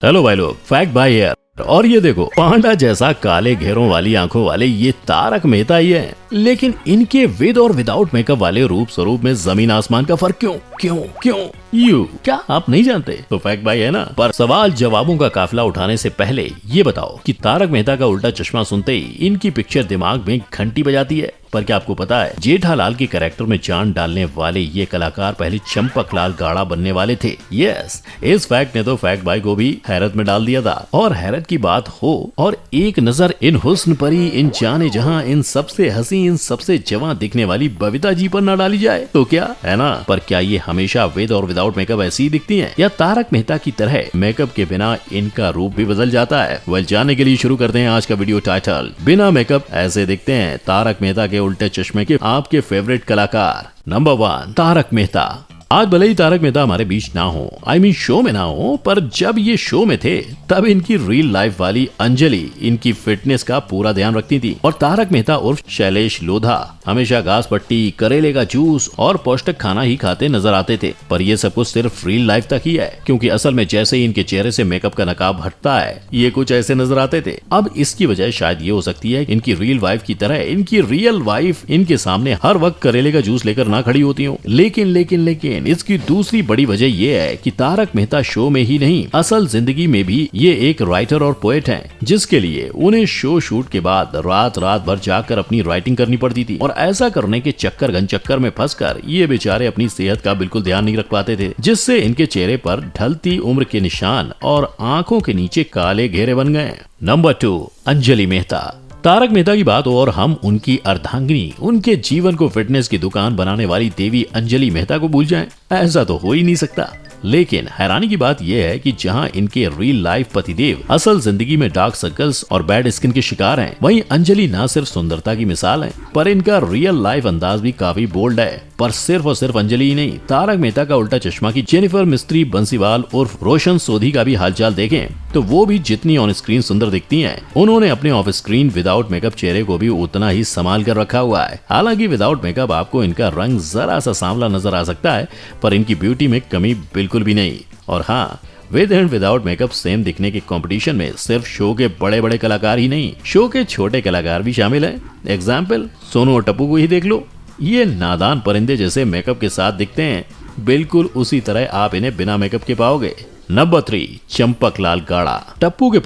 Hello भाई लोग, fact भाई यार। और ये देखो, पांडा जैसा काले घेरों वाली आंखों वाले ये तारक मेहता ही है, लेकिन इनके विद और विदाउट मेकअप वाले रूप स्वरूप में जमीन आसमान का फर्क क्यों क्यों क्यों? क्या आप नहीं जानते? तो फैक्ट भाई है ना। पर सवाल जवाबों का काफिला उठाने से पहले ये बताओ कि तारक मेहता का उल्टा चश्मा सुनते ही इनकी पिक्चर दिमाग में घंटी बजाती है। पर क्या आपको पता है, जेठालाल के कैरेक्टर में जान डालने वाले ये कलाकार पहले चंपकलाल गाड़ा बनने वाले थे। यस, इस फैक्ट ने तो फैक्ट भाई को भी हैरत में डाल दिया था। और हैरत की बात हो और एक नजर इन हुस्न परी, इन जाने जहां, इन सबसे हसी, इन सबसे जवां दिखने वाली बबीता जी पर न डाली जाए तो क्या है ना। पर क्या ये हमेशा विद और विदाउट मेकअप ऐसी ही दिखती हैं, या तारक मेहता की तरह मेकअप के बिना इनका रूप भी बदल जाता है? वेल, जानने के लिए शुरू करते हैं आज का वीडियो। टाइटल, बिना मेकअप ऐसे दिखते हैं तारक मेहता के उल्टे चश्मे के आपके फेवरेट कलाकार। नंबर 1, तारक मेहता। आज भले ही तारक मेहता हमारे बीच ना हो, शो में ना हो, पर जब ये शो में थे तब इनकी रियल लाइफ वाली अंजलि इनकी फिटनेस का पूरा ध्यान रखती थी। और तारक मेहता उर्फ शैलेश लोधा हमेशा घास पट्टी, करेले का जूस और पौष्टिक खाना ही खाते नजर आते थे। पर ये सब कुछ सिर्फ रियल लाइफ तक ही है, क्योंकि असल में जैसे ही इनके चेहरे से मेकअप का नकाब हटता है ये कुछ ऐसे नजर आते थे। अब इसकी वजह शायद ये हो सकती है, इनकी रियल वाइफ की तरह इनकी रियल वाइफ इनके सामने हर वक्त करेले का जूस लेकर ना खड़ी होती हो। लेकिन इसकी दूसरी बड़ी वजह यह है कि तारक मेहता शो में ही नहीं, असल जिंदगी में भी ये एक राइटर और पोएट हैं, जिसके लिए उन्हें शो शूट के बाद रात भर जाकर अपनी राइटिंग करनी पड़ती थी। और ऐसा करने के चक्कर में फंसकर ये बेचारे अपनी सेहत का बिल्कुल ध्यान नहीं रख पाते थे, जिससे इनके चेहरे पर ढलती उम्र के निशान और आंखों के नीचे काले घेरे बन गए। नंबर 2, अंजलि मेहता। तारक मेहता की बात हो और हम उनकी अर्धांगिनी, उनके जीवन को फिटनेस की दुकान बनाने वाली देवी अंजलि मेहता को भूल जाएं, ऐसा तो हो ही नहीं सकता। लेकिन हैरानी की बात यह है कि जहां इनके रियल लाइफ पतिदेव असल जिंदगी में डार्क सर्कल्स और बैड स्किन के शिकार हैं, वहीं अंजलि न सिर्फ सुंदरता की मिसाल है, पर इनका रियल लाइफ अंदाज भी काफी बोल्ड है। पर सिर्फ और सिर्फ अंजलि ही नहीं, तारक मेहता का उल्टा चश्मा की जेनिफर मिस्त्री बंसीवाल उर्फ रोशन सोधी का भी हालचाल देखें तो वो भी जितनी ऑन स्क्रीन सुंदर दिखती हैं, उन्होंने अपने ऑफ स्क्रीन विदाउट मेकअप चेहरे को भी उतना ही संभाल कर रखा हुआ है। हालांकि विदाउट मेकअप आपको इनका रंग जरा सा सांवला नजर आ सकता है, पर इनकी ब्यूटी में कमी बिल्कुल भी नहीं। और हाँ, with and without makeup same दिखने के कंपटीशन में सिर्फ शो के बड़े बड़े कलाकार ही नहीं, शो के छोटे कलाकार भी शामिल हैं। एग्जाम्पल, सोनू और टप्पू को ही देख लो। ये नादान परिंदे जैसे मेकअप के साथ दिखते हैं, बिल्कुल उसी तरह आप इन्हें बिना मेकअप के पाओगे। नंबर 3, चंपकलाल गाड़ा। टप्पू के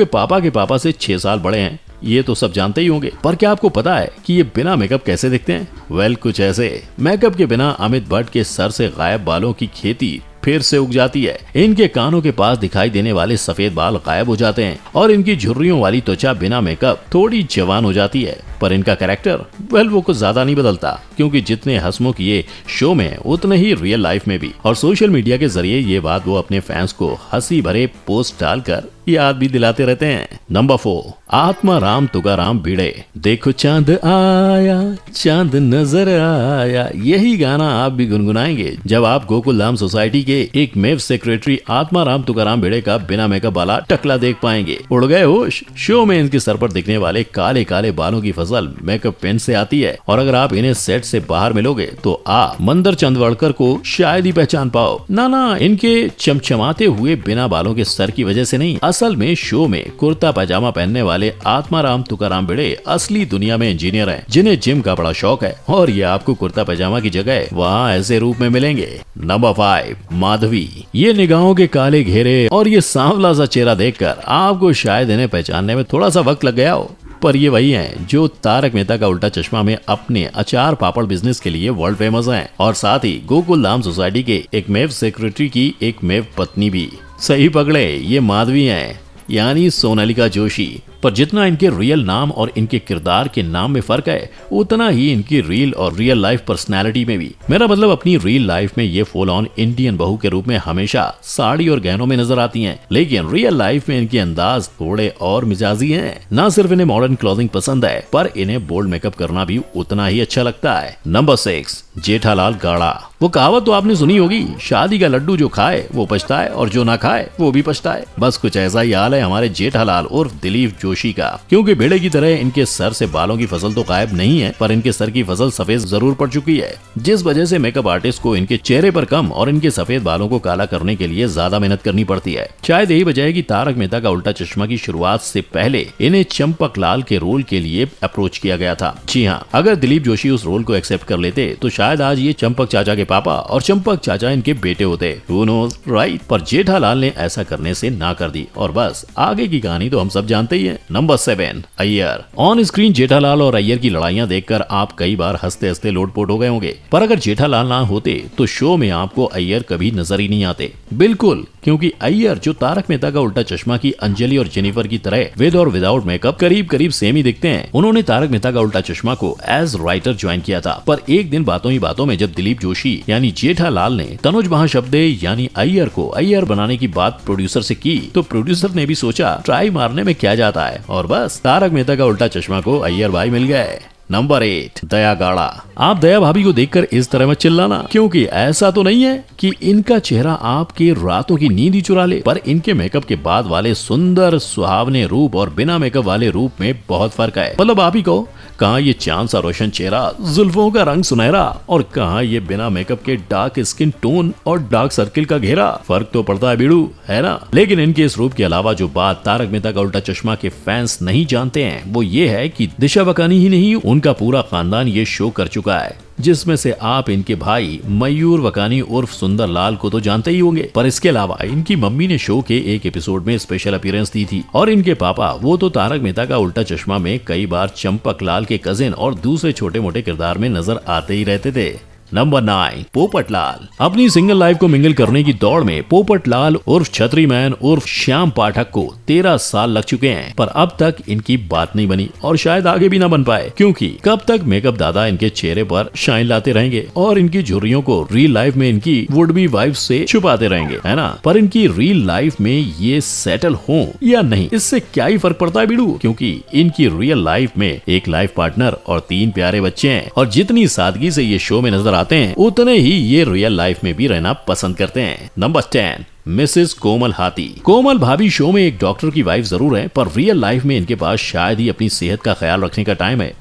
पापा के पापा से 6 साल बड़े हैं, ये तो सब जानते ही होंगे। पर क्या आपको पता है कि ये बिना मेकअप कैसे दिखते हैं? वेल, कुछ ऐसे। मेकअप के बिना अमित भट्ट के सर से गायब बालों की खेती फिर से उग जाती है। इनके कानों के पास दिखाई देने वाले सफेद बाल गायब हो जाते हैं और इनकी झुर्रियों वाली त्वचा बिना मेकअप थोड़ी जवान हो जाती है। पर इनका कैरेक्टर, वेल, वो कुछ ज्यादा नहीं बदलता, क्योंकि जितने हंसमुख ये शो में उतने ही रियल लाइफ में भी। और सोशल मीडिया के जरिए ये बात वो अपने फैंस को हंसी भरे पोस्ट डालकर याद भी दिलाते रहते हैं। नंबर 4, आत्मा राम तुकाराम भिड़े। देखो चांद आया, चांद नजर आया, यही गाना आप भी गुनगुनाएंगे जब आप गोकुल धाम सोसाइटी के एक मेव सेक्रेटरी आत्मा राम तुकाराम भिड़े का बिना मेकअप वाला टकला देख पाएंगे। उड़ गए होश। शो में इनके सर पर दिखने वाले काले काले बालों की फसल मेकअप पेन से आती है, और अगर आप इन्हें सेट से बाहर मिलोगे तो आप मंदर चंदवड़कर को शायद ही पहचान पाओ। ना, इनके चमचमाते हुए बिना बालों के सर की वजह से नहीं, असल में शो में कुर्ता पैजामा पहनने वाले आत्मा राम तुकाराम भिड़े असली दुनिया में इंजीनियर हैं, जिन्हें जिम का बड़ा शौक है, और ये आपको कुर्ता पैजामा की जगह वहाँ ऐसे रूप में मिलेंगे। नंबर 5, माधवी। ये निगाहों के काले घेरे और ये सांवला सा चेहरा देखकर आपको शायद इन्हें पहचानने में थोड़ा सा वक्त लग गया हो, पर ये वही हैं जो तारक मेहता का उल्टा चश्मा में अपने अचार पापड़ बिजनेस के लिए वर्ल्ड फेमस हैं, और साथ ही गोकुल धाम सोसाइटी के एक मेव सेक्रेटरी की एक मेव पत्नी भी। सही पकड़े, ये माधवी हैं, यानी सोनालिका जोशी। पर जितना इनके रियल नाम और इनके किरदार के नाम में फर्क है, उतना ही इनकी रियल और रियल लाइफ पर्सनैलिटी में भी। मेरा मतलब, अपनी रियल लाइफ में ये फुल ऑन इंडियन बहू के रूप में हमेशा साड़ी और गहनों में नजर आती हैं, लेकिन रियल लाइफ में इनके अंदाज थोड़े और मिजाजी हैं। ना सिर्फ इन्हें मॉडर्न क्लॉथिंग पसंद है, पर इन्हें बोल्ड मेकअप करना भी उतना ही अच्छा लगता है। नंबर 6, जेठालाल गाड़ा। वो कहावत तो आपने सुनी होगी, शादी का लड्डू जो खाए वो पछताए और जो ना खाए वो भी पछताए। बस कुछ ऐसा ही हाल है हमारे जेठालाल उर्फ दिलीप जोशी का। क्योंकि भेड़े की तरह इनके सर से बालों की फसल तो गायब नहीं है, पर इनके सर की फसल सफेद जरूर पड़ चुकी है, जिस वजह से मेकअप आर्टिस्ट को इनके चेहरे पर कम और इनके सफेद बालों को काला करने के लिए ज्यादा मेहनत करनी पड़ती है। शायद यही वजह है कि तारक मेहता का उल्टा चश्मा की शुरुआत से पहले इन्हें चंपक लाल के रोल के लिए अप्रोच किया गया था। जी हाँ, अगर दिलीप जोशी उस रोल को एक्सेप्ट कर लेते तो शायद आज ये चंपक चाचा के पापा और चंपक चाचा इनके बेटे होते। Who knows, right? पर जेठालाल ने ऐसा करने से ना कर दी और बस आगे की कहानी तो हम सब जानते ही हैं। Number 7, Iyer. On screen Jethalal और अय्यर की लड़ाइयां देखकर आप कई बार हंसते हंसते लोटपोट हो गए होंगे, पर अगर जेठालाल ना होते तो शो में आपको अय्यर कभी नजर ही नहीं आते। बिल्कुल, क्योंकि अय्यर जो तारक मेहता का उल्टा चश्मा की अंजलि और जेनिफर की तरह विद और विदाउट मेकअप करीब करीब सेम ही दिखते हैं, उन्होंने तारक मेहता का उल्टा चश्मा को एज राइटर ज्वाइन किया था। पर एक दिन बातों ही बातों में जब दिलीप जोशी यानी जेठालाल ने तनुज महाशब्दे यानी अय्यर को अय्यर बनाने की बात प्रोड्यूसर से की, तो प्रोड्यूसर ने भी सोचा ट्राई मारने में क्या जाता है, और बस तारक मेहता का उल्टा चश्मा को अय्यर भाई मिल गए। नंबर 8, दया गाड़ा। आप दया भाभी को देखकर इस तरह मत चिल्लाना, क्योंकि ऐसा तो नहीं है कि इनका चेहरा आपके रातों की नींद ही चुरा ले, पर इनके मेकअप के बाद वाले सुंदर सुहावने रूप और बिना मेकअप वाले रूप में बहुत फर्क है। मतलब भाभी को कहाँ ये चांद सा रोशन चेहरा, जुल्फों का रंग सुनहरा, और कहाँ ये बिना मेकअप के डार्क स्किन टोन और डार्क सर्किल का घेरा। फर्क तो पड़ता है बीड़ू, है ना। लेकिन इनके इस रूप के अलावा जो बात तारक मेहता का उल्टा चश्मा के फैंस नहीं जानते हैं वो ये है कि दिशा वकानी ही नहीं, उनका पूरा खानदान ये शो कर चुका है, जिसमें से आप इनके भाई मयूर वकानी उर्फ सुंदर लाल को तो जानते ही होंगे, पर इसके अलावा इनकी मम्मी ने शो के एक एपिसोड में स्पेशल अपीयरेंस दी थी, और इनके पापा वो तो तारक मेहता का उल्टा चश्मा में कई बार चंपक लाल के कजिन और दूसरे छोटे मोटे किरदार में नजर आते ही रहते थे। नंबर 9, पोपटलाल। अपनी सिंगल लाइफ को मिंगल करने की दौड़ में पोपटलाल उर्फ छतरी मैन उर्फ श्याम पाठक को 13 साल लग चुके हैं, पर अब तक इनकी बात नहीं बनी और शायद आगे भी ना बन पाए, क्योंकि कब तक मेकअप दादा इनके चेहरे पर शाइन लाते रहेंगे और इनकी झुर्रियों को रियल लाइफ में इनकी वुड बी वाइफ से छुपाते रहेंगे, है ना। पर इनकी रियल लाइफ में ये सेटल हो या नहीं, इससे क्या ही फर्क पड़ता है बीड़ू, क्योंकि इनकी रियल लाइफ में एक लाइफ पार्टनर और 3 प्यारे बच्चे हैं, और जितनी सादगी से ये शो में नजर आते हैं उतने ही ये रियल लाइफ में भी रहना पसंद करते हैं। नंबर 10, मिसेस कोमल हाथी। कोमल भाभी शो में एक डॉक्टर की वाइफ जरूर है, पर रियल लाइफ में इनके पास शायद ही अपनी सेहत का ख्याल रखने का टाइम है।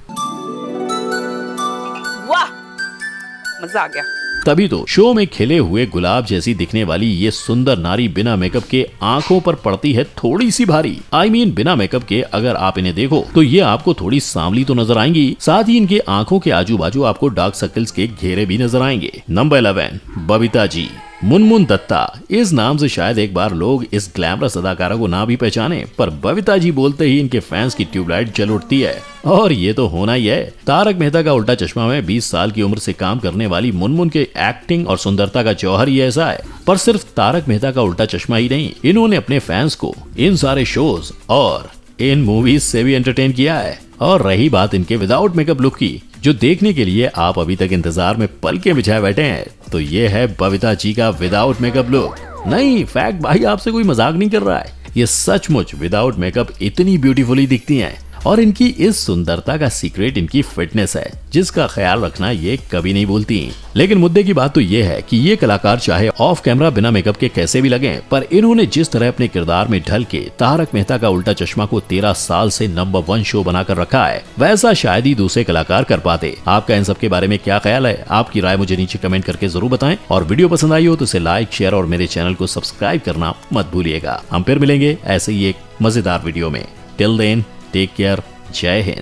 वाह, मजा आ गया। तभी तो शो में खिले हुए गुलाब जैसी दिखने वाली ये सुंदर नारी बिना मेकअप के आंखों पर पड़ती है थोड़ी सी भारी। I mean, बिना मेकअप के अगर आप इन्हें देखो तो ये आपको थोड़ी सांवली तो नजर आएंगी, साथ ही इनके आंखों के आजू बाजू आपको डार्क सर्कल्स के घेरे भी नजर आएंगे। नंबर 11, बबीता जी। मुनमुन दत्ता, इस नाम से शायद एक बार लोग इस ग्लैमरस अदाकारा को ना भी पहचाने, पर बबीता जी बोलते ही इनके फैंस की ट्यूबलाइट जल उठती है, और ये तो होना ही है। तारक मेहता का उल्टा चश्मा में 20 साल की उम्र से काम करने वाली मुनमुन के एक्टिंग और सुंदरता का जौहर ही ऐसा है। पर सिर्फ तारक मेहता का उल्टा चश्मा ही नहीं, इन्होंने अपने फैंस को इन सारे शोज और इन मूवीज से भी एंटरटेन किया है। और रही बात इनके विदाउट मेकअप लुक की, जो देखने के लिए आप अभी तक इंतजार में पलके बिछाए बैठे हैं, तो ये है बबीता जी का विदाउट मेकअप लुक। नहीं, फैक्ट भाई, आपसे कोई मजाक नहीं कर रहा है, ये सचमुच विदाउट मेकअप इतनी ब्यूटीफुली दिखती हैं, और इनकी इस सुंदरता का सीक्रेट इनकी फिटनेस है, जिसका ख्याल रखना ये कभी नहीं भूलती। लेकिन मुद्दे की बात तो ये है कि ये कलाकार चाहे ऑफ कैमरा बिना मेकअप के कैसे भी लगे, पर इन्होंने जिस तरह अपने किरदार में ढल के तारक मेहता का उल्टा चश्मा को 13 साल से नंबर 1 शो बनाकर रखा है, वैसा शायद ही दूसरे कलाकार कर पाते। आपका इन सब के बारे में क्या ख्याल है? आपकी राय मुझे नीचे कमेंट करके जरूर बताएं, और वीडियो पसंद आई हो तो इसे लाइक, शेयर और मेरे चैनल को सब्सक्राइब करना मत भूलिएगा। हम फिर मिलेंगे ऐसे ही एक मजेदार वीडियो में। टिल देन, टेक केयर, जय हिंद।